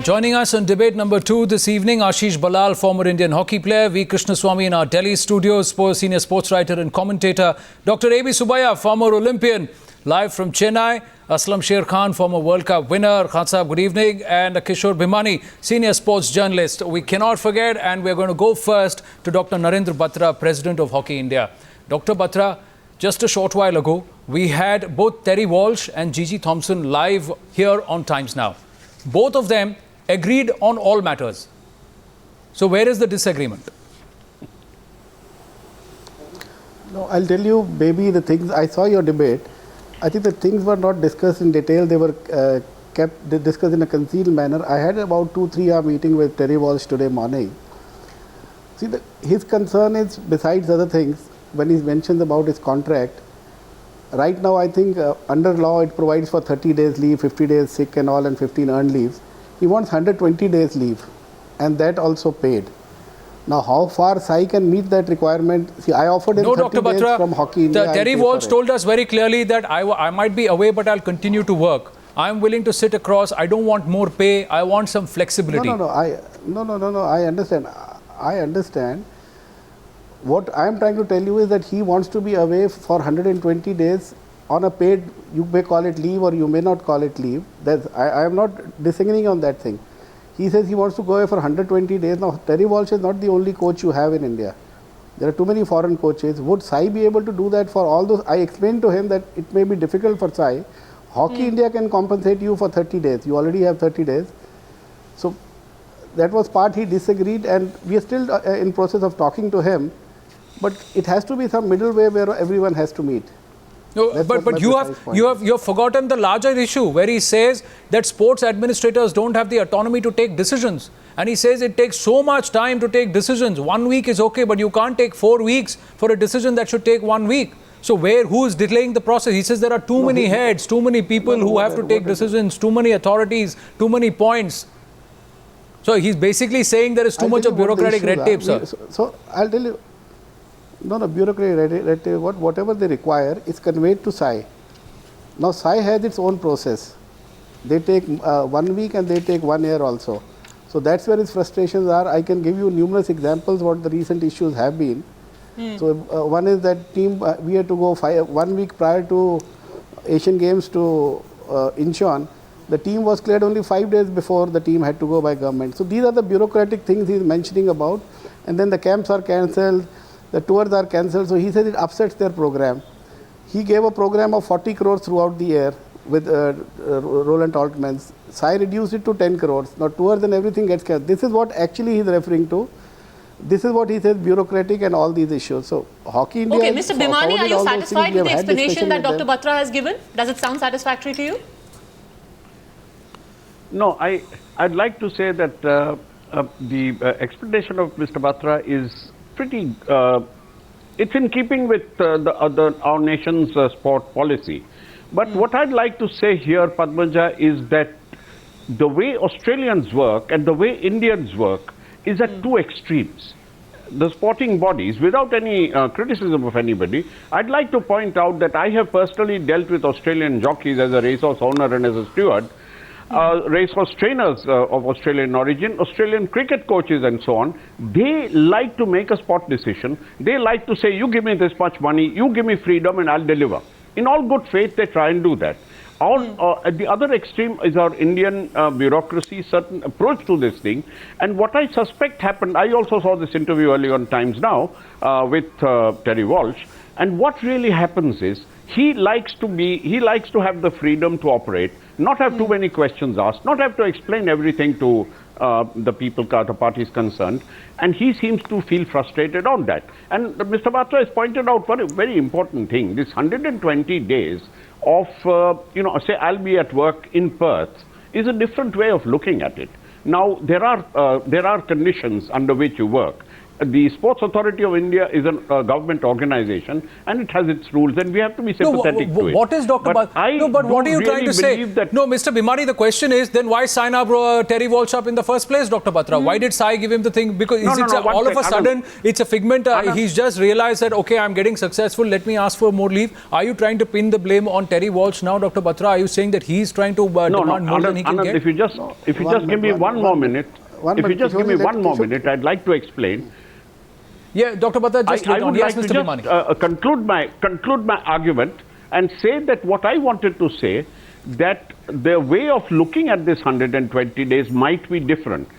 Joining us on debate number 2 this evening, Ashish Balal, former Indian hockey player, V. Krishnaswamy in our Delhi studios, senior sports writer and commentator, Dr. A.B. Subbiah, former Olympian, live from Chennai, Aslam Sher Khan, former World Cup winner, Khan Sahab, good evening, and Kishore Bhimani, senior sports journalist. We cannot forget, and we're going to go first to Dr. Narendra Batra, President of Hockey India. Dr. Batra, just a short while ago, we had both Terry Walsh and Gigi Thompson live here on Times Now. Both of them agreed on all matters. So where is the disagreement? No, I'll tell you, maybe the things, I saw your debate. I think the things were not discussed in detail. They were discussed in a concealed manner. I had about 2-3 hour meeting with Terry Walsh today morning. See, his concern is, besides other things, when he mentions about his contract, right now I think under law it provides for 30 days leave, 50 days sick and all, and 15 earned leaves. He wants 120 days leave, and that also paid. Now, how far Sai can meet that requirement? See, I offered him 30 Dr. days Batra, from Hockey India. Terry Walsh told us very clearly that I might be away, but I'll continue to work. I'm willing to sit across. I don't want more pay. I want some flexibility. No. I understand. I understand. What I am trying to tell you is that he wants to be away for 120 days on a paid, you may call it leave or you may not call it leave. I am not disagreeing on that thing. He says he wants to go away for 120 days. Now, Terry Walsh is not the only coach you have in India. There are too many foreign coaches. Would Sai be able to do that for all those? I explained to him that it may be difficult for Sai. Hockey India can compensate you for 30 days. You already have 30 days. So, that was part he disagreed, and we are still in process of talking to him. But it has to be some middle way where everyone has to meet. No, but you have forgotten the larger issue where he says that sports administrators don't have the autonomy to take decisions, and he says it takes so much time to take decisions. 1 week is okay, but you can't take 4 weeks for a decision that should take 1 week. So who is delaying the process? He says there are too many heads, too many people who have to take decisions, too many authorities, too many points. So he's basically saying there is too much of bureaucratic red tape, sir. So I'll tell you. No, bureaucratic red tape, whatever they require is conveyed to Sai. Now, Sai has its own process. They take 1 week and they take 1 year also. So that's where his frustrations are. I can give you numerous examples what the recent issues have been. So one is that team, we had to go 1 week prior to Asian Games to Incheon. The team was cleared only 5 days before the team had to go by government. So these are the bureaucratic things he's mentioning about. And then the camps are cancelled. The tours are cancelled, so he says it upsets their program. He gave a program of 40 crores throughout the year with Roland Altmans. Sai reduced it to 10 crores. Now tours and everything gets cancelled. This is what actually he's referring to. This is what he says, bureaucratic and all these issues. So Hockey India... Okay, Mr. Bhimani, are you satisfied with the explanation that Dr. Batra has given? Does it sound satisfactory to you? No, I'd like to say that the explanation of Mr. Batra is pretty, it's in keeping with our nation's sport policy. But what I'd like to say here, Padmaja, is that the way Australians work and the way Indians work is at two extremes. The sporting bodies, without any criticism of anybody, I'd like to point out that I have personally dealt with Australian jockeys as a racehorse owner and as a steward, racehorse trainers of Australian origin, Australian cricket coaches and so on. They like to make a sport decision. They like to say, you give me this much money, you give me freedom and I'll deliver. In all good faith, they try and do that. At the other extreme is our Indian bureaucracy, certain approach to this thing. And what I suspect happened, I also saw this interview earlier on Times Now with Terry Walsh. And what really happens is, he likes to have the freedom to operate, not have too many questions asked, not have to explain everything to the people, the parties concerned, and he seems to feel frustrated on that. And Mr. Batra has pointed out one very important thing, this 120 days of, say I'll be at work in Perth is a different way of looking at it. Now, there are conditions under which you work. the Sports Authority of India is a government organization and it has its rules, and we have to be sympathetic to it. What is Dr. But what are you trying to say? No, Mr. Bhimani, the question is then why sign up Terry Walsh up in the first place, Dr. Batra? Why did Sai give him the thing? Because all of a sudden it's a figment. He's just realized that, okay, I'm getting successful, let me ask for more leave. Are you trying to pin the blame on Terry Walsh now, Dr. Batra? Are you saying that he's trying to demand more than he can get? If you just give me one more minute, I'd like to explain. Yeah, Dr. Batra, just I would like to just conclude my argument and say that what I wanted to say, that the way of looking at this 120 days might be different.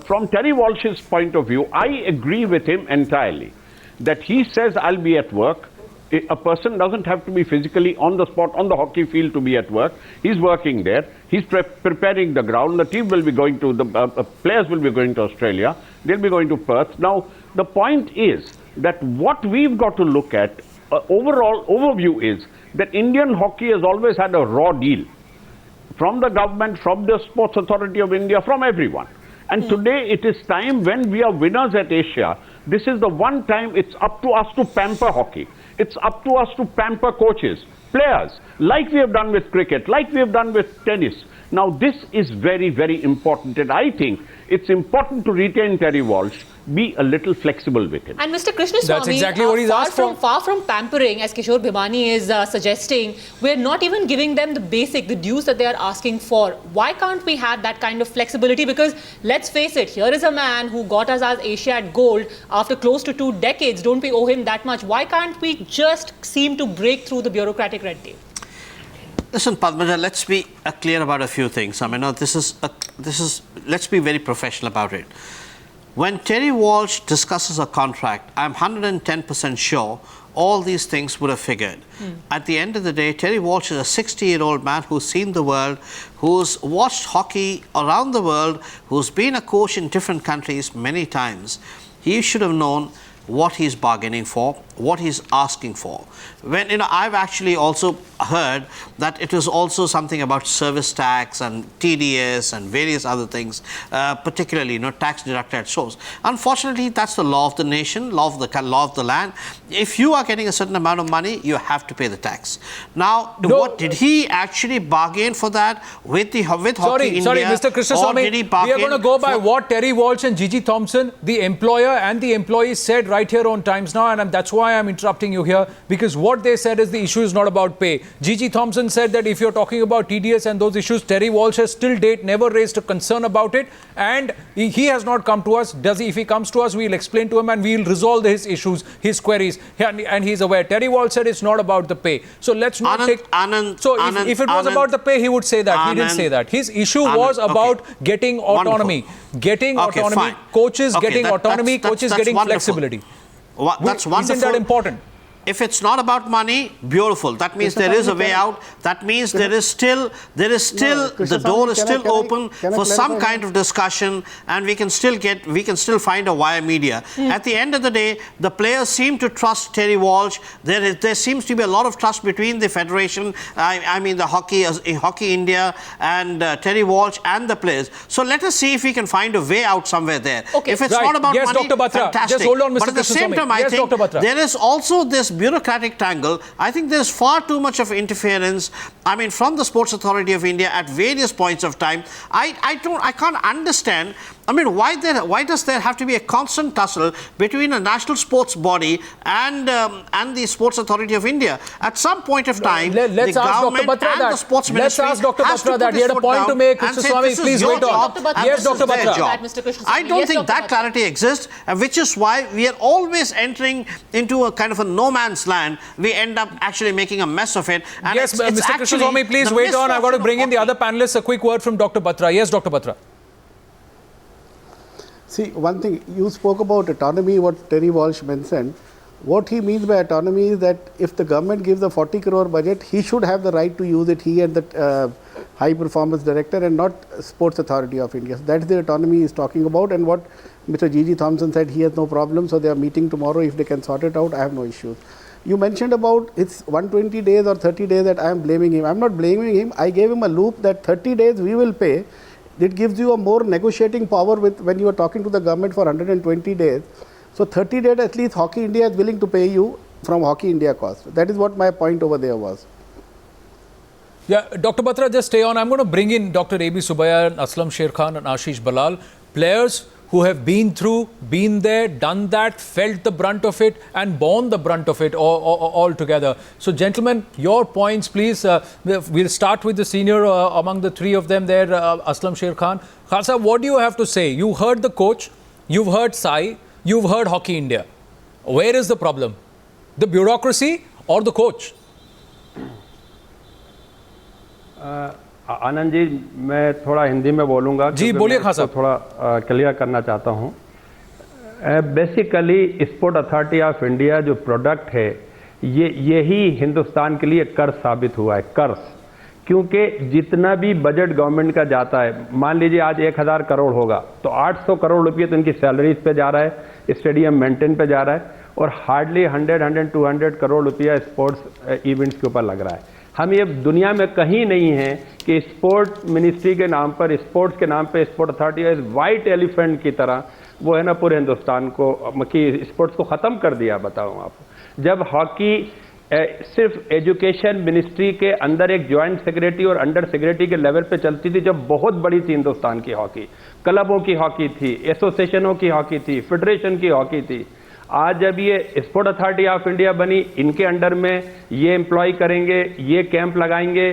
From Terry Walsh's point of view, I agree with him entirely. That he says, I'll be at work. A person doesn't have to be physically on the spot, on the hockey field to be at work. He's working there. He's preparing the ground. The team will be going to, the players will be going to Australia. They'll be going to Perth. Now, the point is that what we've got to look at, overall overview is that Indian hockey has always had a raw deal from the government, from the Sports Authority of India, from everyone. And today it is time when we are winners at Asia. This is the one time it's up to us to pamper hockey. It's up to us to pamper coaches, players, like we have done with cricket, like we have done with tennis. Now, this is very, very important. And I think it's important to retain Terry Walsh, be a little flexible with him. And Mr. Krishnaswamy, that's exactly what he's asked for. Far from pampering, as Kishore Bhimani is suggesting, we're not even giving them the dues that they are asking for. Why can't we have that kind of flexibility? Because let's face it, here is a man who got us as Asiad gold after close to 2 decades. Don't we owe him that much? Why can't we just seem to break through the bureaucratic red tape? Listen, Padmaja, let's be clear about a few things. I mean, let's be very professional about it. When Terry Walsh discusses a contract, I'm 110% sure all these things would have figured. At the end of the day, Terry Walsh is a 60-year-old man who's seen the world, who's watched hockey around the world, who's been a coach in different countries many times. He should have known what he's bargaining for, what he's asking for. When, I've actually also heard that it was also something about service tax and TDS and various other things, particularly, tax deducted at source. Unfortunately, that's the law of the nation, law of the land. If you are getting a certain amount of money, you have to pay the tax. Now, what did he actually bargain for that with Hockey India? Sorry, Mr. Krishnaswamy, we are going to go by what Terry Walsh and Gigi Thompson, the employer and the employee, said right here on Times Now, and that's why I'm interrupting you here, because what they said is the issue is not about pay. Gigi Thompson said that if you're talking about TDS and those issues, Terry Walsh has till date never raised a concern about it, and he has not come to us. If he comes to us, we'll explain to him and we'll resolve his issues, his queries, and he's aware. Terry Walsh said it's not about the pay. So let's not if it was about the pay, he would say that. He didn't say that. His issue was about getting autonomy. Getting autonomy, coaches getting autonomy, coaches getting flexibility. That's wonderful. Isn't that important? If it's not about money, beautiful. That means there is a way out. That means there is still the door is still open for some kind of discussion, and we can still find a wire media. At the end of the day, the players seem to trust Terry Walsh. There seems to be a lot of trust between the federation, I mean the Hockey India and Terry Walsh and the players. So let us see if we can find a way out somewhere there. Okay. If it's not about money, Dr. Batra, fantastic. just hold on, Mr. But at the same time, I think there is also this bureaucratic tangle. I think there's far too much of interference, I mean, from the Sports Authority of India at various points of time. I can't understand. I mean, why does there have to be a constant tussle between a national sports body and the Sports Authority of India? At some point of time, let's the ask government Dr. Batra and the sports ministry Let's ask Dr. has to Batra put that. He had a point to make. Krishnaswamy, please wait on. Yes, Dr. Batra. I don't think that clarity exists, which is why we are always entering into a kind of a no man's land. We end up actually making a mess of it. And yes, Mr. Krishnaswamy, please wait on. I've got to bring in the other panelists. A quick word from Dr. Batra. Yes, Dr. Batra. See, one thing, you spoke about autonomy, what Terry Walsh mentioned. What he means by autonomy is that if the government gives a 40 crore budget, he should have the right to use it, he and the high performance director, and not Sports Authority of India. So that's the autonomy he is talking about, and what Mr. Gigi Thompson said, he has no problem, so they are meeting tomorrow. If they can sort it out, I have no issues. You mentioned about it's 120 days or 30 days that I am blaming him. I am not blaming him. I gave him a loop that 30 days we will pay. It gives you a more negotiating power with when you are talking to the government for 120 days. So 30 days at least Hockey India is willing to pay you from Hockey India cost. That is what my point over there was. Yeah, Dr. Batra, just stay on. I'm going to bring in Dr. A.B. Subbiah, Aslam Sherkhan and Ashish Ballal, players who have been through, been there, done that, felt the brunt of it and borne the brunt of it all together. So, gentlemen, your points, please. We'll start with the senior among the three of them there, Aslam Sherkhan. Khalsa, what do you have to say? You heard the coach, you've heard Sai, you've heard Hockey India. Where is the problem? The bureaucracy or the coach? Anand ji, मैं थोड़ा हिंदी में बोलूँगा जी, बोलिए खान साहब। थोड़ा clear करना चाहता हूँ। Basically sport authority of India जो प्रोडक्ट है, यही हिंदुस्तान के लिए कर्ज साबित हुआ है, कर्ज। क्योंकि जितना भी बजट गवर्नमेंट का जाता है, मान लीजिए आज 1000 करोड़ होगा तो 800 करोड़ रुपये तो इनकी सैलरीज पे जा रहा है, स्टेडियम मेंटेन पे जा रहा है, और हार्डली 100-200 करोड़ रुपया स्पोर्ट्स इवेंट्स के ऊपर लग रहा है। हम ये दुनिया में कहीं नहीं है कि स्पोर्ट मिनिस्ट्री के नाम पर, स्पोर्ट्स के नाम पर स्पोर्ट अथॉरिटी वाइट एलिफेंट की तरह वो है ना पूरे हिंदुस्तान को कि स्पोर्ट्स को ख़त्म कर दिया। बताऊँ आपको, जब हॉकी सिर्फ एजुकेशन मिनिस्ट्री के अंदर एक जॉइंट सेक्रेटरी और अंडर सेक्रेटरी के लेवल पे चलती थी, जब बहुत बड़ी थी हिंदुस्तान की हॉकी, क्लबों की हॉकी थी, एसोसिएशनों की हॉकी थी, फेडरेशन की हॉकी थी। आज जब ये स्पोर्ट अथॉरिटी ऑफ इंडिया बनी, इनके अंडर में ये एम्प्लॉय करेंगे, ये कैंप लगाएंगे,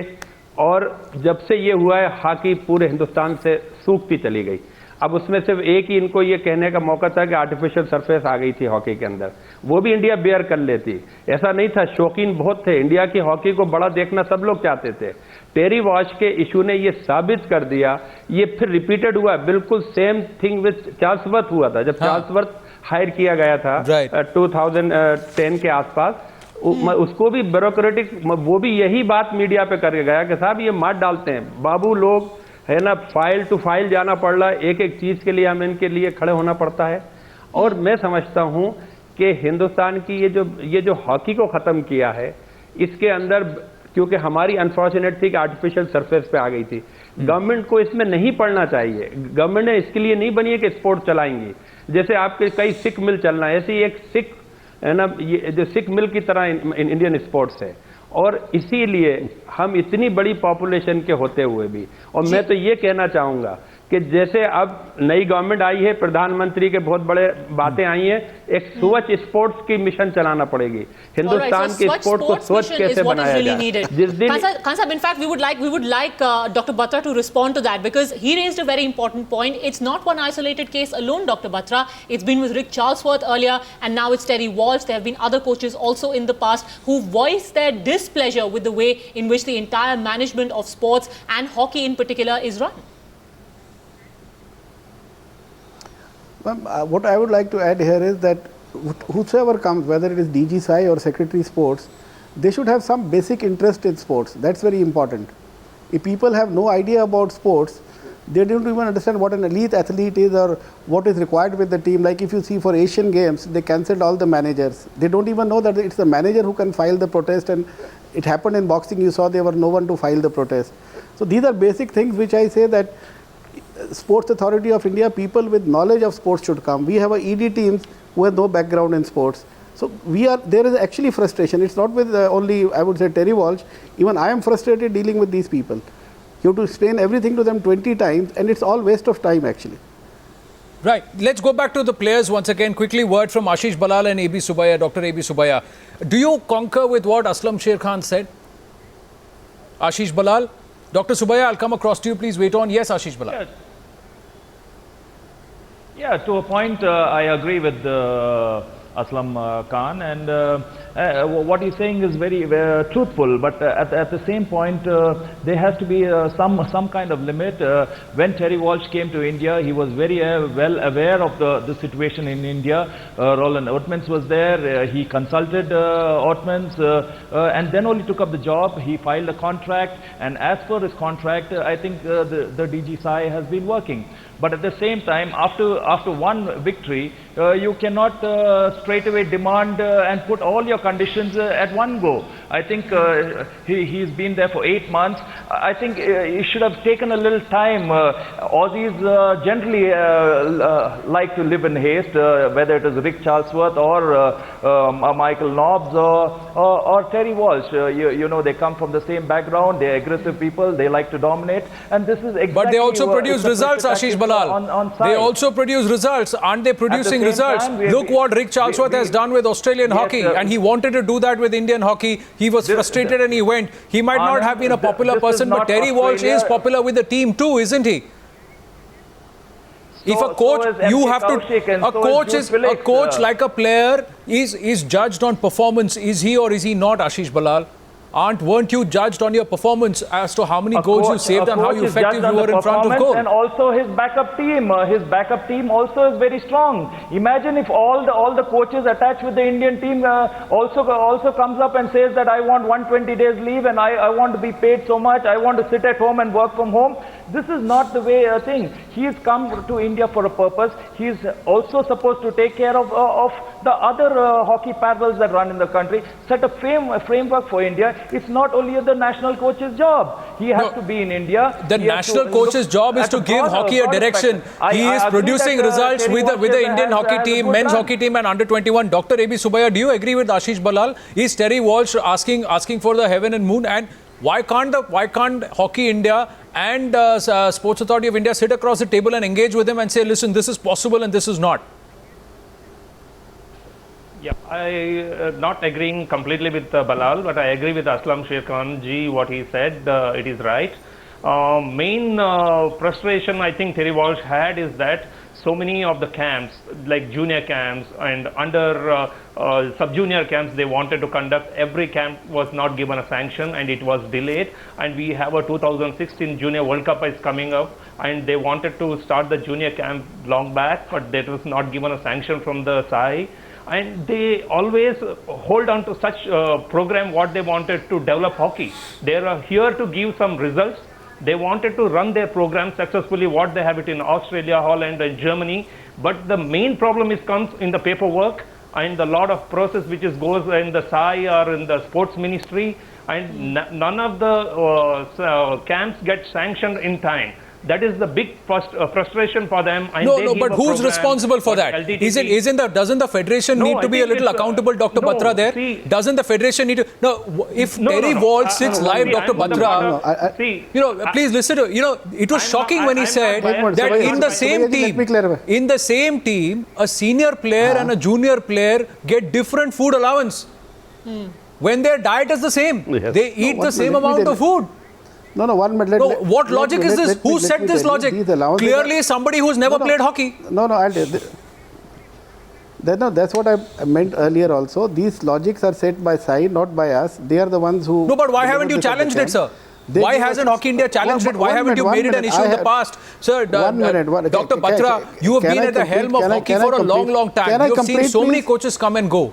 और जब से ये हुआ है हॉकी पूरे हिंदुस्तान से सूखती चली गई। अब उसमें सिर्फ एक ही इनको ये कहने का मौका था कि आर्टिफिशियल सरफेस आ गई थी हॉकी के अंदर, वो भी इंडिया बेयर कर लेती। ऐसा नहीं था, शौकीन बहुत थे, इंडिया की हॉकी को बड़ा देखना सब लोग चाहते थे। टेरी वॉश के इशू ने ये साबित कर दिया, ये फिर रिपीटेड हुआ, बिल्कुल सेम थिंग विद चार्ल्सवर्थ हुआ था। जब चार्ल्सवर्थ हायर किया गया था 2010 के आसपास, उसको भी ब्यूरोक्रेटिक, वो भी यही बात मीडिया पे करके गया कि साहब ये मार डालते हैं बाबू लोग, है ना, फाइल टू फाइल जाना पड़ रहा है, एक एक चीज़ के लिए हमें इनके लिए खड़े होना पड़ता है। और मैं समझता हूँ कि हिंदुस्तान की ये जो हॉकी को ख़त्म किया है, इसके अंदर क्योंकि हमारी अनफॉर्चुनेट थी कि आर्टिफिशियल सरफेस पे आ गई थी। गवर्नमेंट को इसमें नहीं पड़ना चाहिए, गवर्नमेंट ने इसके लिए नहीं बनी है कि स्पोर्ट चलाएंगी। जैसे आपके कई सिक मिल चलना है, ऐसी एक सिक है ना, ये जो सिक मिल की तरह इंडियन स्पोर्ट्स है। और इसीलिए हम इतनी बड़ी पॉपुलेशन के होते हुए भी, और मैं तो ये कहना चाहूँगा कि जैसे अब नई गवर्नमेंट आई है, प्रधानमंत्री के बहुत बड़े बातें आई हैं, एक स्वच्छ स्पोर्ट्स की मिशन चलाना पड़ेगी। हिंदुस्तान के स्पोर्ट्स को स्वच्छ कैसे बनाया जाए। जिस दिन Khan Sahab, in fact, we would like Dr. Batra to respond to that, because he raised a very important point. It's not one isolated case alone, Dr. Batra. It's been with Rick Charlesworth earlier, and now it's Terry Walsh. There have been other coaches also in the past who voiced their displeasure with the way in which the entire management of sports and hockey in particular is run. What I would like to add here is that whosoever comes, whether it is DG Sai or Secretary Sports, they should have some basic interest in sports. That's very important. If people have no idea about sports, they don't even understand what an elite athlete is or what is required with the team. Like if you see for Asian Games, they cancelled all the managers. They don't even know that it's the manager who can file the protest, and it happened in boxing. You saw there were no one to file the protest. So these are basic things which I say that Sports Authority of India, people with knowledge of sports should come. We have ED teams who have no background in sports. So there is actually frustration. It's not with only, I would say, Terry Walsh. Even I am frustrated dealing with these people. You have to explain everything to them 20 times, and it's all waste of time actually. Right. Let's go back to the players once again. Quickly, word from Ashish Ballal and A.B. Subbiah, Dr. A.B. Subbiah. Do you concur with what Aslam Sherkhan said? Ashish Ballal? Dr. Subbiah, I'll come across to you. Please wait on. Yes, Ashish Ballal. Yeah, to a point, I agree with Aslam Khan, and what he's saying is very truthful. But at the same point, there has to be some kind of limit. When Terry Walsh came to India, he was very well aware of the situation in India. Roland Ottmans was there. He consulted Ottmans, and then only took up the job. He filed a contract, and as per his contract, I think the DG Sai has been working. But at the same time, after one victory, you cannot straight away demand and put all your conditions at one go. I think he's been there for 8 months. I think he should have taken a little time. Aussies generally like to live in haste, whether it is Rick Charlesworth or Michael Nobbs or Terry Walsh. You know, they come from the same background. They're aggressive people. They like to dominate. And this is exactly. But they also produce results, Ashish Balal. They also produce results. Aren't they producing results? Look what Rick Charlesworth has done with Australian hockey. And he wanted to do that with Indian hockey. He was frustrated and he went. He might not have been a popular person, but Terry Walsh is popular with the team too, isn't he? If a coach, you have to. A coach like a player is judged on performance. Is he or is he not, Ashish Balal? Weren't you judged on your performance as to how many goals you saved and how effective you were in front of goal? And also his backup team also is very strong. Imagine if all the coaches attached with the Indian team also comes up and says that I want 120 days leave and I want to be paid so much, I want to sit at home and work from home. This is not the way thing. He has come to India for a purpose. He is also supposed to take care of the other hockey parallels that run in the country, set a framework for India. It's not only the national coach's job. He has to be in India. The national coach's job is to give hockey a direction. He is producing results with the Indian hockey team, men's hockey team and under-21. Dr. A.B. Subbiah, do you agree with Ashish Balal? Is Terry Walsh asking for the heaven and moon? And why can't Hockey India and Sports Authority of India sit across the table and engage with him and say, listen, this is possible and this is not? Yeah, I not agreeing completely with Balal, but I agree with Aslam Sher ji, what he said, it is right. Main frustration I think Terry Walsh had is that so many of the camps, like junior camps and under sub-junior camps they wanted to conduct, every camp was not given a sanction and it was delayed. And we have a 2016 Junior World Cup is coming up and they wanted to start the junior camp long back, but that was not given a sanction from the SAI. And they always hold on to such program what they wanted to develop hockey. They are here to give some results. They wanted to run their program successfully, what they have it in Australia, Holland and Germany. But the main problem comes in the paperwork and the lot of process which goes in the SAI or in the sports ministry. And none of the camps get sanctioned in time. That is the big frustration for them. And but who's responsible for that? Doesn't the federation need to be a little accountable, Dr. Batra there? Doesn't the federation need to? No, if Terry Walsh sits live, Dr. Batra, please listen to, it was shocking when he said that in the same team, a senior player and a junior player get different food allowance. When their diet is the same, they eat the same amount of food. No, 1 minute. What logic is this? Who set this logic? Clearly somebody who's never played hockey. That's what I meant earlier also. These logics are set by SAI, not by us. They are the ones who... No, but why haven't you challenged it, sir? Why hasn't Hockey India challenged it? Why haven't you made it an issue in the past? Sir, Dr. Batra, you have been at the helm of hockey for a long time. You have seen so many coaches come and go.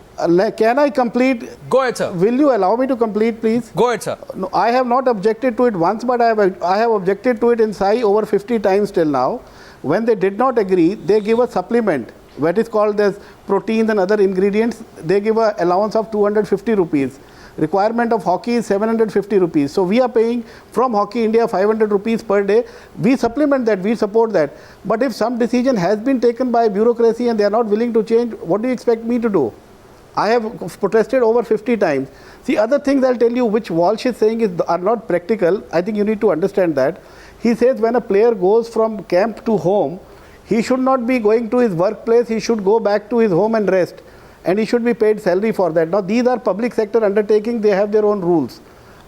Can I complete? Go ahead, sir. Will you allow me to complete, please? Go ahead, sir. No, I have not objected to it once, but I have objected to it in SAI over 50 times till now. When they did not agree, they give a supplement. What is called as proteins and other ingredients. They give an allowance of 250 rupees. Requirement of hockey is 750 rupees. So we are paying from Hockey India 500 rupees per day. We supplement that, we support that. But if some decision has been taken by bureaucracy and they are not willing to change, what do you expect me to do? I have protested over 50 times. See, other things I'll tell you which Walsh is saying are not practical. I think you need to understand that. He says when a player goes from camp to home, he should not be going to his workplace, he should go back to his home and rest. And he should be paid salary for that. Now, these are public sector undertakings, they have their own rules.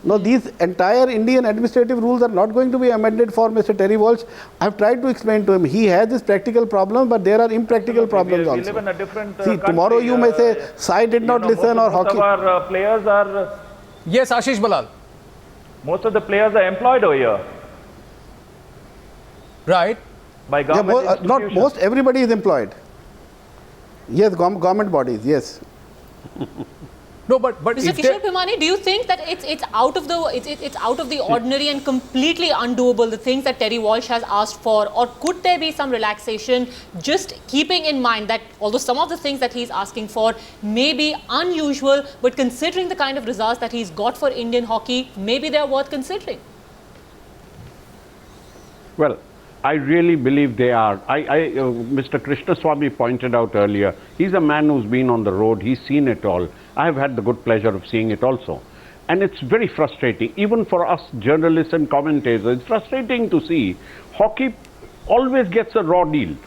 Now, these entire Indian administrative rules are not going to be amended for Mr. Terry Walsh. I have tried to explain to him, he has this practical problem, but there are impractical problems also. We live in a different See, country. Tomorrow you may say, SAI did not listen or hockey. Most of our players are... Yes, Ashish Balal. Most of the players are employed over here. Right. By government not most, everybody is employed. Yes, government bodies, yes. No, but Mr. if Kishore they, Bhimani, do you think that it's out of the ordinary and completely undoable, the things that Terry Walsh has asked for, or could there be some relaxation, just keeping in mind that although some of the things that he's asking for may be unusual, but considering the kind of results that he's got for Indian hockey, maybe they're worth considering? Well, I really believe they are. Mr. Krishnaswamy pointed out earlier, he's a man who's been on the road, he's seen it all. I have had the good pleasure of seeing it also. And it's very frustrating, even for us journalists and commentators, it's frustrating to see hockey always gets a raw deal.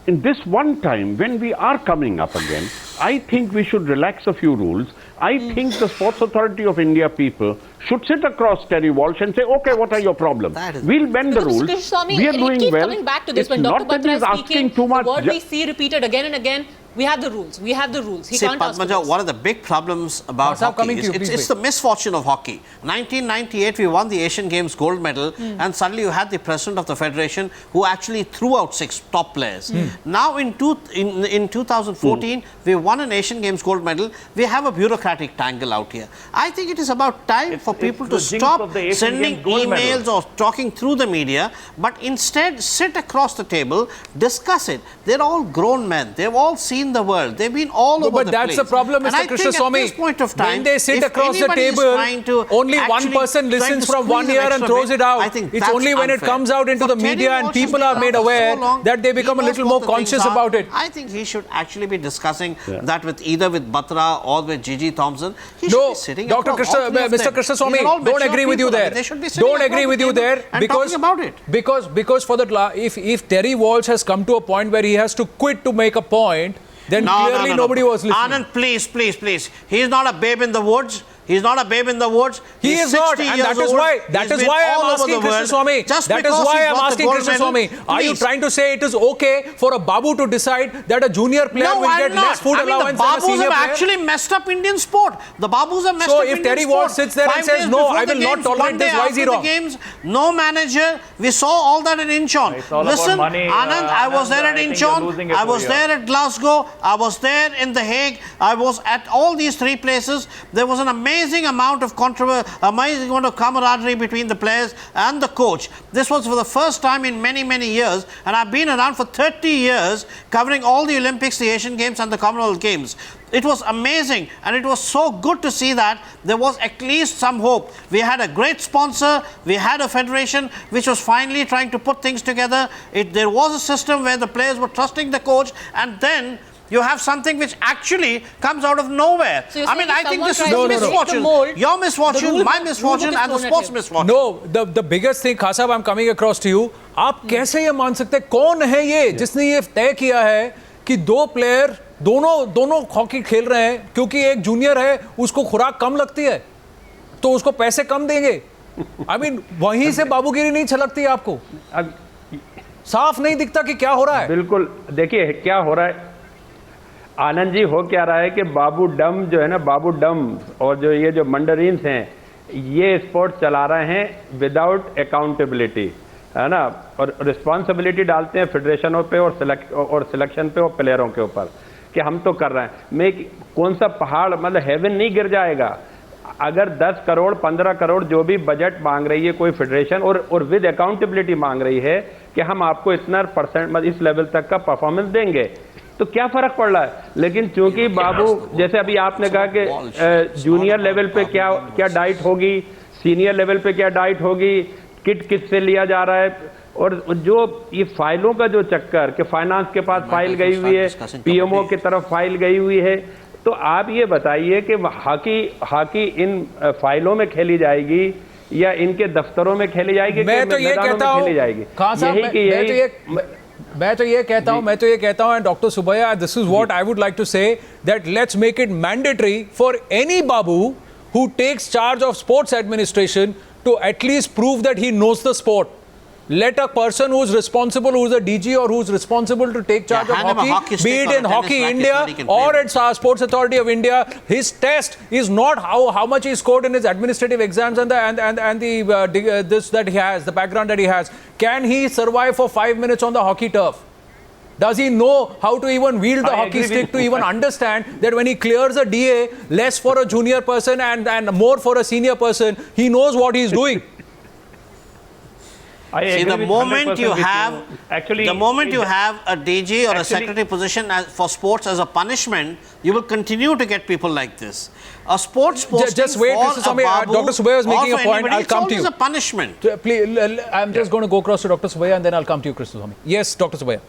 In this one time, when we are coming up again, I think we should relax a few rules. I think the Sports Authority of India people should sit across Terry Walsh and say, okay, what are your problems? We'll bend the rules. We are doing keep well. coming back to this It's when Dr. not that Batra he's is asking speaking, too much. the word we see repeated again and again, we have the rules. We have the rules. He See, can't ask for Padmaja, this. one of the big problems about Sir, hockey coming is to you, please it's wait. the misfortune of hockey. 1998, we won the Asian Games gold medal, and suddenly you had the president of the federation who actually threw out 6 top players. Now, in 2014, we won an Asian Games gold medal. We have a bureaucratic tangle out here. I think it is about time for people to the jinx stop of the Asian sending Games gold medal. emails or talking through the media, but instead sit across the table, discuss it. They're all grown men. They've all seen the world. They've been all over but the that's place. the problem, And Mr. I think at Krishnaswamy. this point of time, When they sit if across the anybody is table, trying to only one actually person trying listens to from one squeeze an ear and extra throws bit, it out. I think It's that's only when it unfair. comes out into For the Terry media and Walsh has people been are made around for aware so long, that they become a he knows little more what the things conscious are. about it. I think he should actually be discussing that with either with Batra or with Gigi Thompson. He should No, be sitting Dr. across all three of Mr. them. Krishnaswamy, These are all don't mature agree with you people. I there. mean, they should be sitting Don't across agree the with you table there and talking about it. because for the if Terry Walsh has come to a point where he has to quit to make a point, then clearly nobody was listening. Anand, please. He is not a babe in the woods. He's not a babe in the woods. He He's is not, 60 and years that is old. why He's been all I'm over asking the world. Krishnaswamy. Just That is because why he's I'm got the asking gold medal, Krishnaswamy. Are you please. trying to say it is okay for a Babu to decide that a junior player No, will I'm get not. less food I mean, allowance the than a Babus senior have player? actually messed up Indian sport. The Babus have messed So up if Indian Terry sport. Walsh sits there and 5 says, days "No, before I the will not games, tolerate one this," day why is he after wrong? the games, no manager. We saw all that at Incheon. It's all about Listen, money, Anand, I was Anand, there at I think you're Incheon. losing it I over was here. there at Glasgow. I was there in The Hague. I was at all these 3 places. There was an amazing amount of amazing amount of camaraderie between the players and the coach. This was for the first time in many years, and I've been around for 30 years covering all the Olympics, the Asian Games and the Commonwealth Games. It was amazing, and it was so good to see that there was at least some hope. We had a great sponsor, we had a federation which was finally trying to put things together. There was a system where the players were trusting the coach, and then you have something which actually comes out of nowhere. So you're I mean, saying I if think someone this is tries to break the misfortune. mold, Your the misfortune, rule my book- misfortune, rule book and the is thrown sports at him. misfortune. No, the biggest thing, Khan साहब, I'm coming across to you. आप कैसे ये मान सकते हैं? कौन है ये जिसने ये तय किया है कि 2 प्लेयर दोनों हॉकी खेल रहे हैं क्योंकि एक जूनियर है उसको खुराक कम लगती है तो उसको पैसे कम देंगे? I mean, वहीं से बाबूगिरी नहीं छलकती है आपको? अब साफ नहीं दिखता कि क्या हो रहा है? बिल्कुल, देखिए क्या हो रहा है आनंद जी, हो क्या रहा है कि बाबू डम जो है ना, बाबू डम और जो ये जो मंडरीन्स हैं, ये स्पोर्ट चला रहे हैं विदाउट अकाउंटेबिलिटी, है ना, और रिस्पॉन्सिबिलिटी डालते हैं फेडरेशनों पे और सिलेक्शन पे और प्लेयरों के ऊपर कि हम तो कर रहे हैं। मैं कौन सा पहाड़, मतलब हेवन नहीं गिर जाएगा अगर 10 करोड़ 15 करोड़ जो भी बजट मांग रही है कोई फेडरेशन और विद अकाउंटेबिलिटी मांग रही है कि हम आपको इतना परसेंट, मतलब इस लेवल तक का परफॉर्मेंस देंगे, तो क्या फर्क पड़ रहा है? लेकिन चूंकि बाबू, जैसे अभी आपने कहा कि जूनियर लेवल पे क्या डाइट होगी, सीनियर लेवल पे क्या डाइट होगी, किट किससे लिया जा रहा है, और जो ये फाइलों का जो चक्कर कि फाइनेंस के पास फाइल गई हुई है, पीएमओ की तरफ फाइल गई हुई है, तो आप ये बताइए कि हॉकी इन फाइलों में खेली जाएगी या इनके दफ्तरों में खेली जाएगी? मैं तो ये कहता हूँ, मैं तो ये कहता हूँ, doctor Subbaiah, this is what I would like to say, that let's make it mandatory for any babu who takes charge of sports administration to at least prove that he knows the sport. Let a person who's responsible, who's a DG or who's responsible to take charge of hockey, be it in Hockey India or at Sports Authority of India, his test is not how much he scored in his administrative exams and this that he has, the background that he has. Can he survive for 5 minutes on the hockey turf? Does he know how to even wield the hockey stick to even understand that when he clears a DA, less for a junior person and more for a senior person, he knows what he's doing? See, the moment you have actually, the moment you have a DG or a secretary position for sports as a punishment, you will continue to get people like this. A sports posting just wait, for Mr. Swami, Dr. Subbiah was making a point. I'll come to you. It's a punishment. Please, I'm just going to go across to Dr. Subbiah and then I'll come to you, Krishna Swami. Yes, Dr. Subbiah.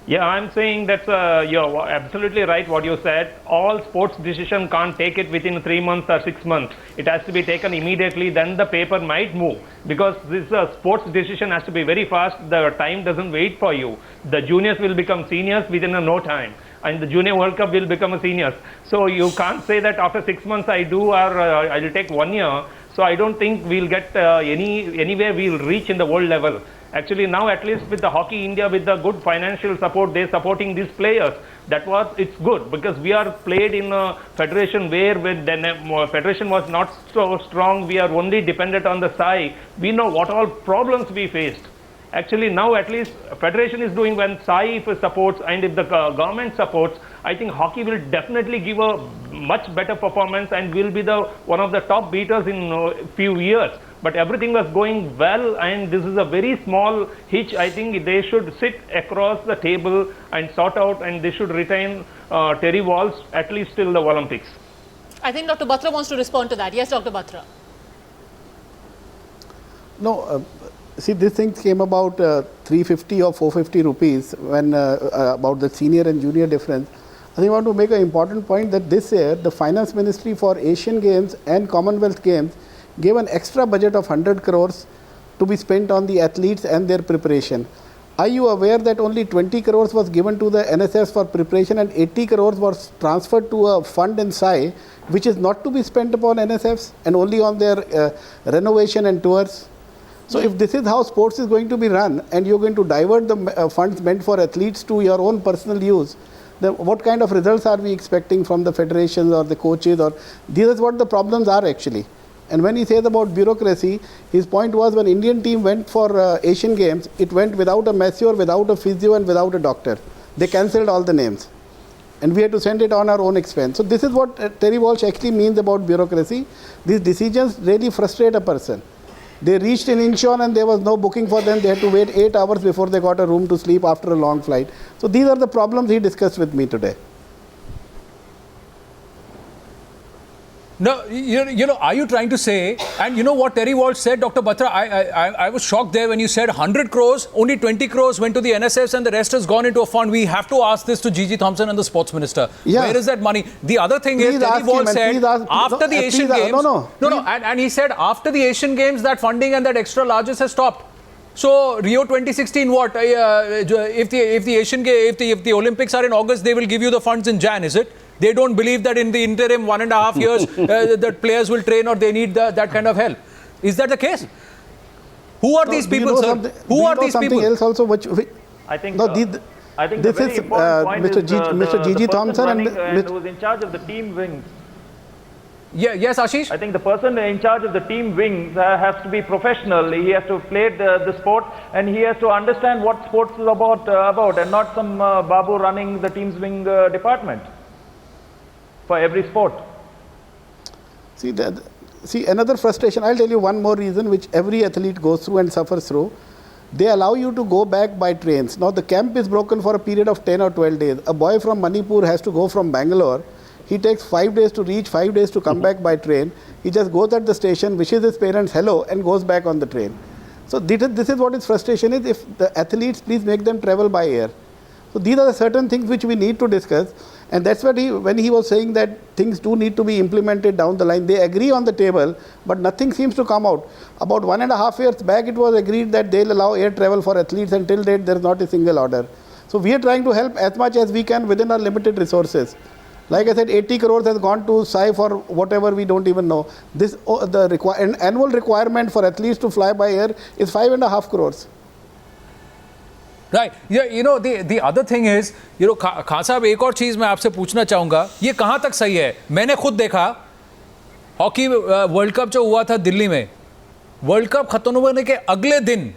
Yeah, I'm saying that you're absolutely right what you said. All sports decision can't take it within 3 months or 6 months. It has to be taken immediately, then the paper might move. Because this sports decision has to be very fast. The time doesn't wait for you. The juniors will become seniors within no time. And the Junior World Cup will become a seniors. So you can't say that after 6 months I do or I'll take 1 year. So I don't think we'll get anywhere we'll reach in the world level. Actually, now at least with the Hockey India, with the good financial support, they're supporting these players. It's good because we are played in a federation where federation was not so strong. We are only dependent on the SAI. We know what all problems we faced. Actually, now at least federation is doing when SAI supports and if the government supports, I think hockey will definitely give a much better performance and will be one of the top beaters in a few years. But everything was going well and this is a very small hitch. I think they should sit across the table and sort out and they should retain Terry Walsh at least till the Olympics. I think Dr. Batra wants to respond to that. Yes, Dr. Batra. No, see, this thing came about 350 or 450 rupees when about the senior and junior difference. I think I want to make an important point that this year the Finance Ministry for Asian Games and Commonwealth Games gave an extra budget of 100 crores to be spent on the athletes and their preparation. Are you aware that only 20 crores was given to the NSS for preparation and 80 crores was transferred to a fund in SAI, which is not to be spent upon NSFs and only on their renovation and tours? So if this is how sports is going to be run and you're going to divert the funds meant for athletes to your own personal use, then what kind of results are we expecting from the federations or the coaches? Or these is what the problems are actually. And when he says about bureaucracy, his point was when Indian team went for Asian Games, it went without a masseur, without a physio and without a doctor. They cancelled all the names. And we had to send it on our own expense. So this is what Terry Walsh actually means about bureaucracy. These decisions really frustrate a person. They reached in Incheon and there was no booking for them. They had to wait 8 hours before they got a room to sleep after a long flight. So these are the problems he discussed with me today. No, you know, are you trying to say, and you know what Terry Walsh said, Dr. Batra, I was shocked there when you said 100 crores, only 20 crores went to the NSFs and the rest has gone into a fund. We have to ask this to Gigi Thompson and the sports minister. Yeah. Where is that money? The other thing is, Terry Walsh said, after the Asian Games, and he said after the Asian Games, that funding and that extra largesse has stopped. So Rio 2016, what? If the Olympics are in August, they will give you the funds in Jan, is it? They don't believe that in the interim 1.5 years that players will train or they need that kind of help. Is that the case? Who are these people, sir? Who are these people? Else also which I think I think this is Mr. Gigi Thompson and who's in charge of the team wings. Yeah, yes, Ashish? I think the person in charge of the team wings has to be professional. He has to play the sport and he has to understand what sports is about and not some babu running the team's wing department for every sport. See, another frustration, I'll tell you one more reason which every athlete goes through and suffers through. They allow you to go back by trains. Now the camp is broken for a period of 10 or 12 days. A boy from Manipur has to go from Bangalore. He takes 5 days to reach, 5 days to come back by train. He just goes at the station, wishes his parents hello and goes back on the train. So this is what his frustration is. If the athletes, please make them travel by air. So these are the certain things which we need to discuss. And that's what when he was saying that things do need to be implemented down the line, they agree on the table, but nothing seems to come out. About 1.5 years back, it was agreed that they'll allow air travel for athletes. Until date, there's not a single order. So we are trying to help as much as we can within our limited resources. Like I said, 80 crores has gone to SAI for whatever we don't even know. The annual requirement for athletes to fly by air is 5.5 crores. Right. Yeah, you know, the other thing is, you know, Khan साहब एक और चीज़ मैं आपसे पूछना चाहूँगा, ये कहाँ तक सही है? मैंने खुद देखा, हॉकी वर्ल्ड कप जो हुआ था दिल्ली में, वर्ल्ड कप खत्म होने के अगले दिन,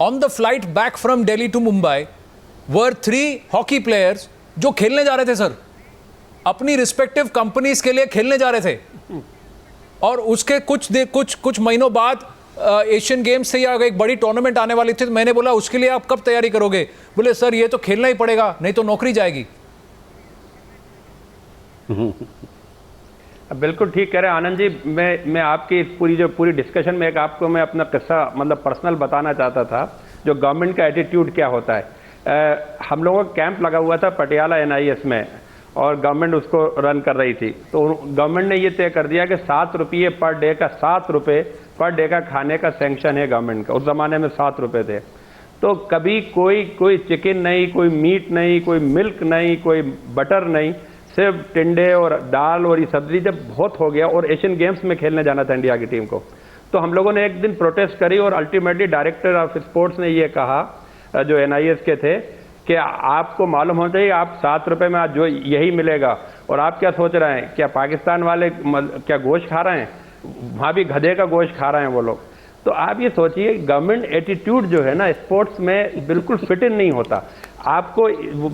on the flight back from Delhi to Mumbai, were 3 hockey players जो खेलने जा रहे थे सर, अपनी रिस्पेक्टिव कंपनीज के लिए खेलने जा रहे थे, और उसके कुछ महीनों बाद एशियन गेम्स से या एक बड़ी टूर्नामेंट आने वाली थी, तो मैंने बोला उसके लिए आप कब तैयारी करोगे? बोले सर ये तो खेलना ही पड़ेगा, नहीं तो नौकरी जाएगी। बिल्कुल ठीक कह रहे हैं आनंद जी। मैं आपकी पूरी डिस्कशन में एक आपको मैं अपना किस्सा मतलब पर्सनल बताना चाहता था, जो गवर्नमेंट का एटीट्यूड क्या होता है। हम लोगों का कैंप लगा हुआ था पटियाला NIS में, और गवर्नमेंट उसको रन कर रही थी। तो गवर्नमेंट ने ये तय कर दिया कि 7 रुपये पर डे का, 7 रुपये पर डे का खाने का सैंक्शन है गवर्नमेंट का। उस ज़माने में 7 रुपये थे। तो कभी कोई चिकन नहीं, कोई मीट नहीं, कोई मिल्क नहीं, कोई बटर नहीं, सिर्फ टिंडे और दाल और ये सब्जी। जब बहुत हो गया और एशियन गेम्स में खेलने जाना था इंडिया की टीम को, तो हम लोगों ने एक दिन प्रोटेस्ट करी, और अल्टीमेटली डायरेक्टर ऑफ स्पोर्ट्स ने ये कहा, जो NIS के थे, कि आपको मालूम होना चाहिए आप 7 रुपये में आज जो यही मिलेगा, और आप क्या सोच रहे हैं, क्या पाकिस्तान वाले क्या गोश्त खा रहे हैं? वहाँ भी गधे का गोश्त खा रहे हैं वो लोग। तो आप ये सोचिए गवर्नमेंट एटीट्यूड जो है ना स्पोर्ट्स में बिल्कुल फिट इन नहीं होता। आपको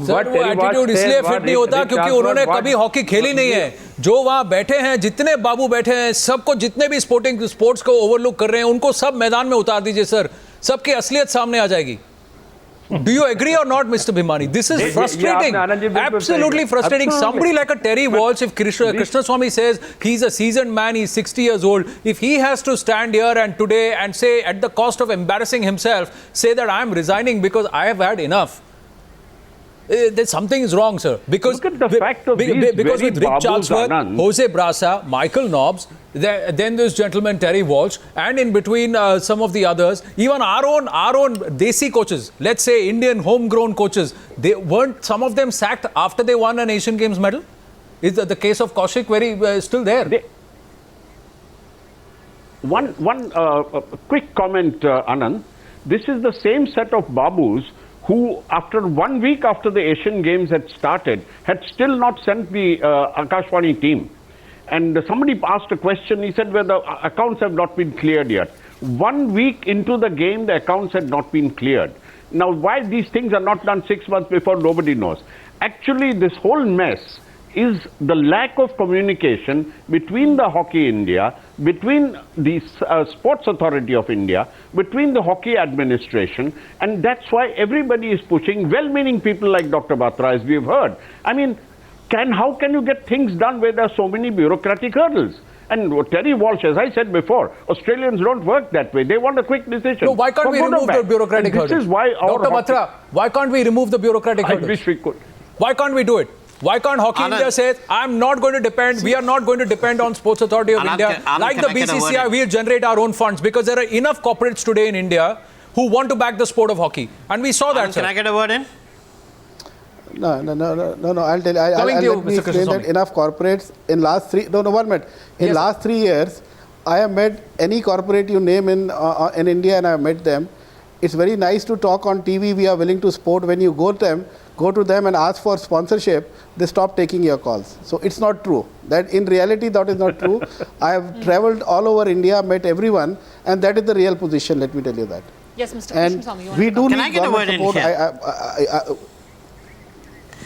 सर वो एटीट्यूड इसलिए फिट नहीं होता क्योंकि उन्होंने कभी हॉकी खेली नहीं है। जो वहां बैठे हैं, जितने बाबू बैठे हैं, सबको, जितने भी स्पोर्ट्स को ओवरलुक कर रहे हैं, उनको सब मैदान में उतार दीजिए सर, सबकी असलियत सामने आ जाएगी। Do you agree or not, Mr. Bhimani? This is frustrating, absolutely frustrating. Somebody like a Terry Walsh, if Krishnaswamy says he's a seasoned man, he's 60 years old, if he has to stand here and today and say, at the cost of embarrassing himself, say that I'm resigning because I have had enough, there's something is wrong, sir. Because look at the fact of because with Rick Charlesworth, Jose Brasa, Michael Nobbs, then this gentleman Terry Walsh, and in between some of the others, even our own Desi coaches, let's say Indian homegrown coaches, they weren't some of them sacked after they won an Asian Games medal? Is the case of Kaushik still there? One quick comment, Anand. This is the same set of Babus who, after 1 week after the Asian Games had started, had still not sent the Akashvani team. And somebody asked a question, he said, well, the accounts have not been cleared yet. 1 week into the game, the accounts had not been cleared. Now, why these things are not done 6 months before, nobody knows. Actually, this whole mess is the lack of communication between the Hockey India, between the Sports Authority of India, between the hockey administration, and that's why everybody is pushing, well-meaning people like Dr. Batra, as we've heard. I mean, how can you get things done where there are so many bureaucratic hurdles? And Terry Walsh, as I said before, Australians don't work that way. They want a quick decision. No, why can't we remove the bureaucratic hurdles? This is why our Dr. Batra, why can't we remove the bureaucratic hurdles? I wish we could. Why can't we do it? Why can't Hockey India say, I'm not going to depend, we are not going to depend on Sports Authority of India. Like the BCCI, we'll generate our own funds, because there are enough corporates today in India who want to back the sport of hockey. And we saw that, sir. Can I get a word in? No. I'll tell you. Let me explain that enough corporates in last 3. No, 1 minute. In last 3 years, I have met any corporate you name in India, and I have met them. It's very nice to talk on TV. We are willing to support. When you go to them and ask for sponsorship, they stop taking your calls. So it's not true. That in reality, that is not true. I have traveled all over India, met everyone, and that is the real position. Let me tell you that. Yes, Mr. And Krishnaswamy, we do Can I need get a word government in support. here?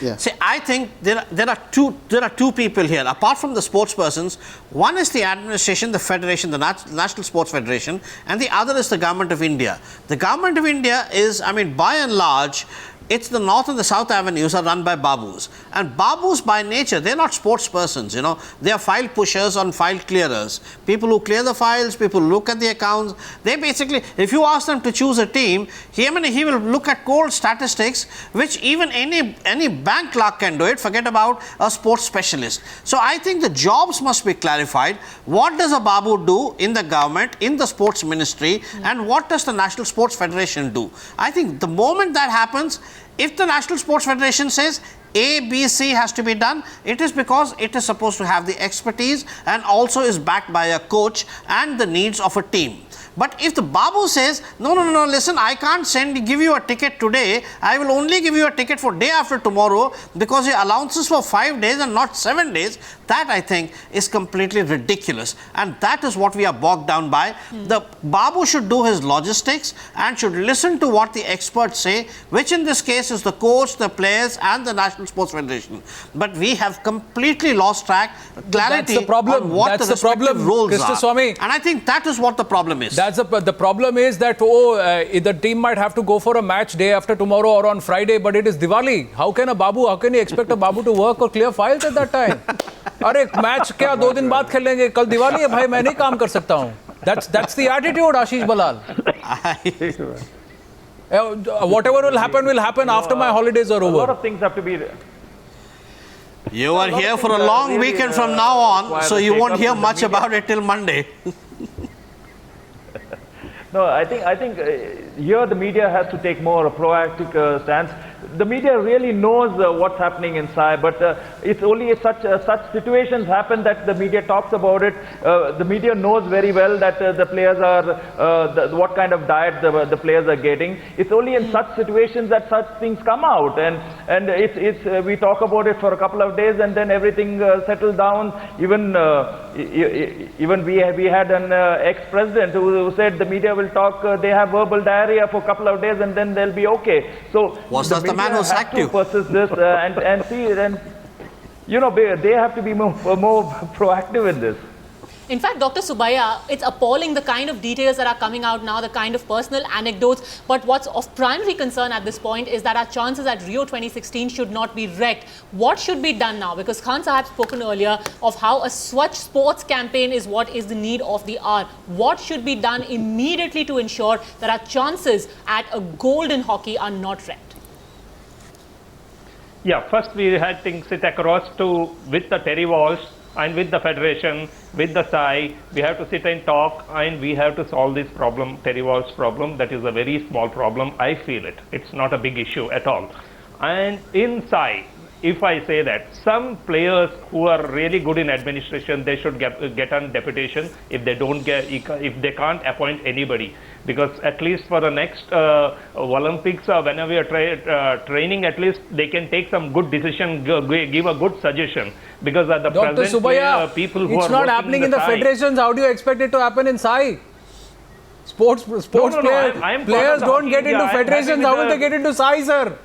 Yeah. See, I think there are two people here. Apart from the sports persons, one is the administration, the federation, the National Sports Federation, and the other is the government of India. The government of India is, I mean, by and large, it's the North and the South Avenues are run by Babus. And Babus by nature, they're not sports persons, you know. They are file pushers and file clearers. People who clear the files, people who look at the accounts. They basically, if you ask them to choose a team, he will look at cold statistics, which even any bank clerk can do it. Forget about a sports specialist. So I think the jobs must be clarified. What does a Babu do in the government, in the sports ministry, and what does the National Sports Federation do? I think the moment that happens, if the National Sports Federation says A, B, C has to be done, it is because it is supposed to have the expertise and also is backed by a coach and the needs of a team. But if the Babu says, no, listen, I can't give you a ticket today, I will only give you a ticket for day after tomorrow because your allowance is for 5 days and not 7 days, that I think is completely ridiculous. And that is what we are bogged down by. The Babu should do his logistics and should listen to what the experts say, which in this case is the coach, the players and the National Sports Federation. But we have completely lost track, clarity on what the respective roles are. And I think that is what the problem is. The problem is that, the team might have to go for a match day after tomorrow or on Friday, but it is Diwali. How can you expect a Babu to work or clear files at that time? अरे match क्या 2 दिन बाद खेलेंगे, कल दिवाली है भाई, मैं नहीं काम कर सकता हूँ. That's the attitude, Ashish Balal. Whatever will happen after my holidays are over. A lot of things have to be. You are here for a long weekend from now on, so you won't hear much about it till Monday. No, I think here the media has to take more a proactive stance. The media really knows what's happening inside, but it's only such situations happen that the media talks about it. The media knows very well that the players are what kind of diet the players are getting. It's only in such situations that such things come out, and we talk about it for a couple of days and then everything settles down. Even we had an ex-president who said the media will talk. They have verbal diarrhea for a couple of days and then they'll be okay. So was that the man who sacked you? Persist this and see it, and they have to be more proactive in this. In fact, Dr. Subbiah, it's appalling the kind of details that are coming out now, the kind of personal anecdotes. But what's of primary concern at this point is that our chances at Rio 2016 should not be wrecked. What should be done now? Because Khan Sahab spoken earlier of how a Swachh Sports campaign is what is the need of the hour. What should be done immediately to ensure that our chances at a gold in hockey are not wrecked? Yeah, first we had to sit across with the Terry Walsh and with the Federation, with the SAI, we have to sit and talk and we have to solve this problem, Terry Walsh problem. That is a very small problem. I feel it. It's not a big issue at all. And in SAI, if I say that some players who are really good in administration, they should get on deputation if they can't appoint anybody. Because at least for the next Olympics, whenever we are training, at least they can take some good decision, give a good suggestion. Because at the Dr. present Subbiah, people who it's are not happening in the federations. How do you expect it to happen in SAI? Sports players don't get into federations. How will they get into SAI, sir?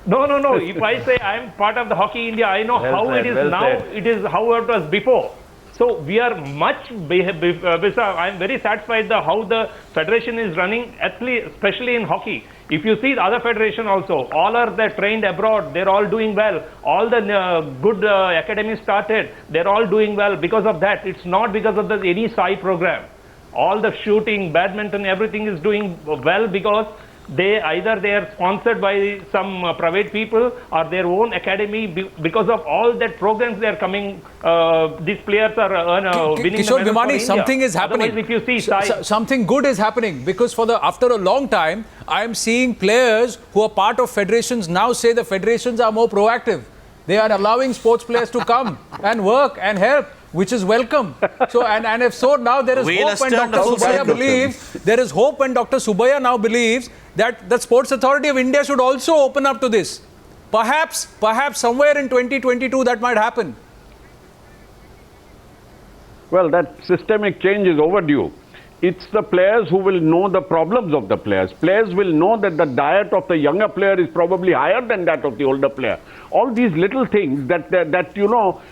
No. If I say I am part of the Hockey India, I know how it is now. It is how it was before. So we are much. I am very satisfied how the federation is running, especially in hockey. If you see the other federation also, all are they trained abroad. They're all doing well. All the good academies started. They're all doing well because of that. It's not because of any SAI program. All the shooting, badminton, everything is doing well because they are sponsored by some private people or their own academy. Because of all that programs they are coming, these players are winning. Kishore Bhimani, something is happening. Otherwise, if you see something good is happening, because after a long time I am seeing players who are part of federations now say the federations are more proactive. They are allowing sports players to come and work and help, which is welcome. So and if so, now there is hope, and Dr. Subbiah believes there is hope, and Dr. Subbiah now believes that the Sports Authority of India should also open up to this. Perhaps somewhere in 2022 that might happen. Well, that systemic change is overdue. It's the players who will know the problems of the players. Players will know that the diet of the younger player is probably higher than that of the older player. All these little things that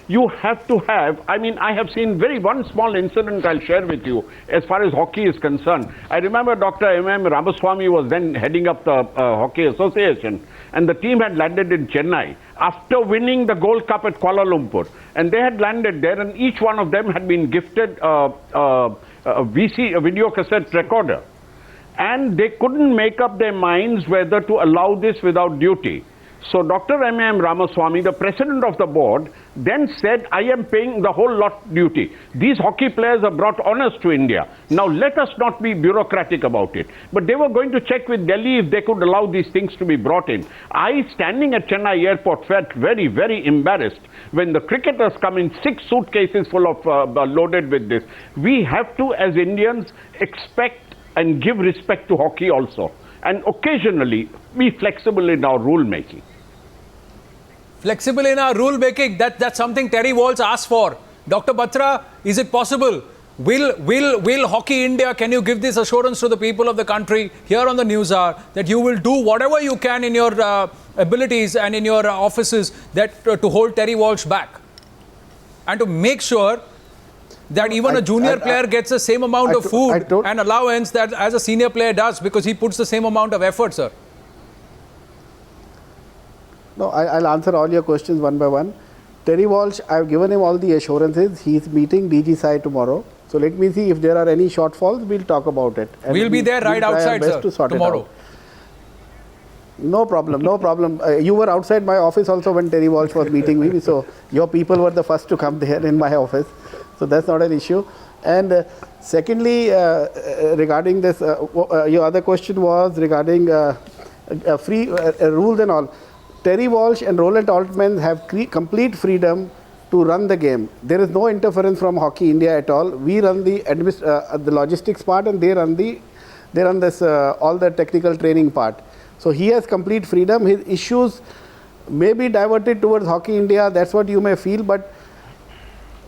you have to have. I mean, I have seen one small incident I'll share with you as far as hockey is concerned. I remember Dr. M.M. Ramaswamy was then heading up the Hockey Association, and the team had landed in Chennai after winning the Gold Cup at Kuala Lumpur. And they had landed there, and each one of them had been gifted a video cassette recorder, and they couldn't make up their minds whether to allow this without duty. So Dr. M.M. Ramaswamy, the president of the board, then said, I am paying the whole lot duty. These hockey players have brought honors to India. Now let us not be bureaucratic about it. But they were going to check with Delhi if they could allow these things to be brought in. I, standing at Chennai airport, felt very, very embarrassed when the cricketers come in 6 suitcases full of loaded with this. We have to, as Indians, expect and give respect to hockey also. And occasionally be flexible in our rule making. Flexible in our rule making, that's something Terry Walsh asked for. Dr. Batra, is it possible? Will Hockey India, can you give this assurance to the people of the country here on the News Hour that you will do whatever you can in your abilities and in your offices that to hold Terry Walsh back and to make sure that even a junior player gets the same amount of food and allowance that as a senior player does, because he puts the same amount of effort, sir? No, I'll answer all your questions one by one. Terry Walsh, I've given him all the assurances. He's meeting DG Sai tomorrow. So let me see if there are any shortfalls, we'll talk about it. And we'll be there right outside, sir, tomorrow. No problem, no problem. You were outside my office also when Terry Walsh was meeting me. So your people were the first to come there in my office. So that's not an issue. And secondly, regarding this, your other question was regarding free rules and all. Terry Walsh and Roland Altman have complete freedom to run the game. There is no interference from Hockey India at all. We run the logistics part, and they run this all the technical training part. So he has complete freedom. His issues may be diverted towards Hockey India. That's what you may feel, but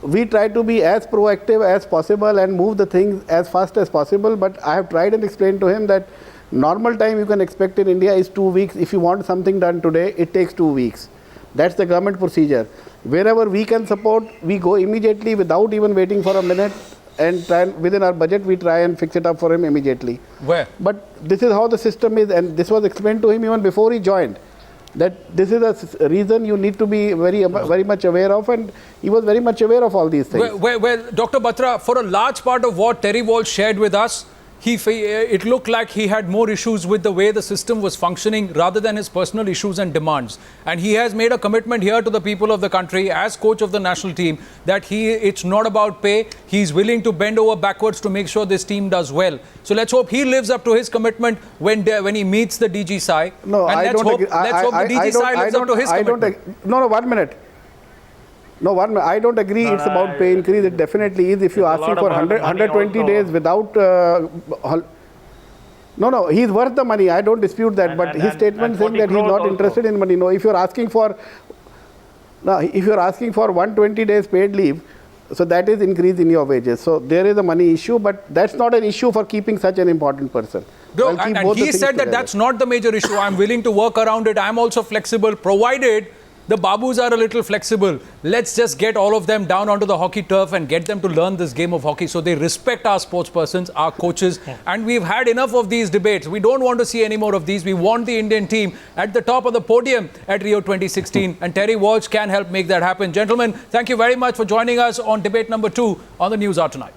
we try to be as proactive as possible and move the things as fast as possible. But I have tried and explained to him that normal time you can expect in India is 2 weeks. If you want something done today, it takes 2 weeks. That's the government procedure. Wherever we can support, we go immediately without even waiting for a minute, and within our budget we try and fix it up for him immediately. Where? But this is how the system is, and this was explained to him even before he joined, that this is a reason you need to be very much aware of, and he was very much aware of all these things. Well, Dr. Batra, for a large part of what Terry Walsh shared with us, it looked like he had more issues with the way the system was functioning rather than his personal issues and demands. And he has made a commitment here to the people of the country as coach of the national team that it's not about pay. He's willing to bend over backwards to make sure this team does well. So let's hope he lives up to his commitment when he meets the DG Sai. No, and I don't agree. Let's hope the DG Sai lives up to his commitment. No, 1 minute. No, I don't agree it's about pay increase. It definitely is. If you ask him for 120 days without... No, he's worth the money. I don't dispute that. But his statement saying that he's not interested in money. No, if you're asking for 120 days paid leave, so that is increase in your wages. So there is a money issue, but that's not an issue for keeping such an important person. Bro, and he said that that's not the major issue. I'm willing to work around it. I'm also flexible, provided the Babus are a little flexible. Let's just get all of them down onto the hockey turf and get them to learn this game of hockey so they respect our sports persons, our coaches. And we've had enough of these debates. We don't want to see any more of these. We want the Indian team at the top of the podium at Rio 2016. And Terry Walsh can help make that happen. Gentlemen, thank you very much for joining us on debate number 2 on the News Hour tonight.